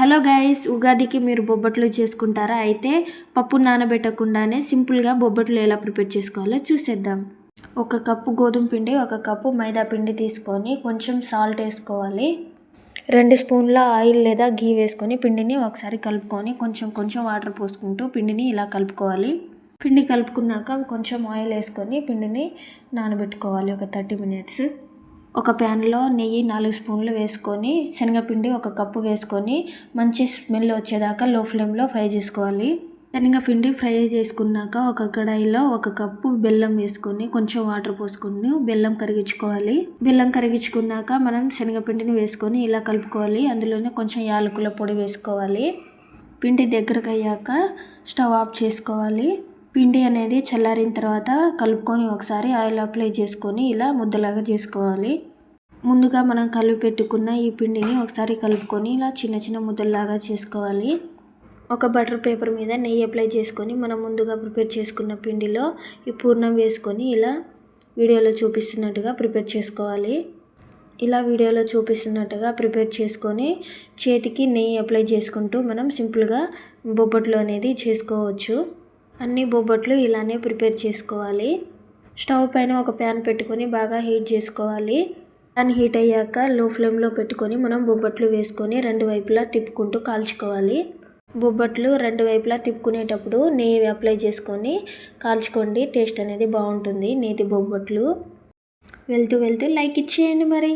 Hello guys, ఉగాదికి మీరు బొబ్బట్లు చేసుకుంటారా? అయితే పప్పు నానబెట్టకుండానే సింపుల్గా బొబ్బట్లు ఎలా ప్రిపేర్ చేసుకోవాలో చూసేద్దాం. 1 కప్పు గోధుమ పిండి, 1 కప్పు మైదా పిండి తీసుకొని కొంచెం సాల్ట్ వేసుకోవాలి. 2 స్పూన్ల ఆయిల్ లేదా ఘీ వేసుకొని పిండిని ఒకసారి కలుపుకొని కొంచెం వాటర్ పోసుకుంటూ పిండిని ఇలా కలుపుకోవాలి. పిండి కలుపుకున్నాక కొంచెం ఆయిల్ వేసుకొని పిండిని నానబెట్టుకోవాలి ఒక 30 మినిట్స్. ఒక ప్యాన్లో నెయ్యి 4 స్పూన్లు వేసుకొని శనగపిండి 1 కప్పు వేసుకొని మంచి స్మెల్ వచ్చేదాకా లో ఫ్లేమ్లో ఫ్రై చేసుకోవాలి. శనగపిండి ఫ్రై చేసుకున్నాక ఒక కడాయిలో 1 కప్పు బెల్లం వేసుకొని కొంచెం వాటర్ పోసుకొని బెల్లం కరిగించుకోవాలి. బెల్లం కరిగించుకున్నాక మనం శనగపిండిని వేసుకొని ఇలా కలుపుకోవాలి. అందులోనే కొంచెం యాలకుల పొడి వేసుకోవాలి. పిండి దగ్గరకు అయ్యాక స్టవ్ ఆఫ్ చేసుకోవాలి. పిండి అనేది చల్లారిన తర్వాత కలుపుకొని ఒకసారి ఆయిల్ అప్లై చేసుకొని ఇలా ముద్దలాగా చేసుకోవాలి. ముందుగా మనం కలిపి పెట్టుకున్న ఈ పిండిని ఒకసారి కలుపుకొని ఇలా చిన్న ముద్దల్లాగా చేసుకోవాలి. ఒక బటర్ పేపర్ మీద నెయ్యి అప్లై చేసుకొని మనం ముందుగా ప్రిపేర్ చేసుకున్న పిండిలో ఈ పూర్ణం వేసుకొని ఇలా వీడియోలో చూపిస్తున్నట్టుగా ప్రిపేర్ చేసుకోవాలి. ఇలా వీడియోలో చూపిస్తున్నట్టుగా ప్రిపేర్ చేసుకొని చేతికి నెయ్యి అప్లై చేసుకుంటూ మనం సింపుల్గా బొబ్బట్లు అనేది చేసుకోవచ్చు. అన్ని బొబ్బట్లు ఇలానే ప్రిపేర్ చేసుకోవాలి. స్టవ్ పైన ఒక ప్యాన్ పెట్టుకొని బాగా హీట్ చేసుకోవాలి. ప్యాన్ హీట్ అయ్యాక లో ఫ్లేమ్లో పెట్టుకొని మనం బొబ్బట్లు వేసుకొని 2 వైపులా తిప్పుకుంటూ కాల్చుకోవాలి. బొబ్బట్లు 2 వైపులా తిప్పుకునేటప్పుడు నెయ్యి అప్లై చేసుకొని కాల్చుకోండి. టేస్ట్ అనేది బాగుంటుంది నేతి బొబ్బట్లు. వెళ్తూ లైక్ ఇచ్చేయండి మరి.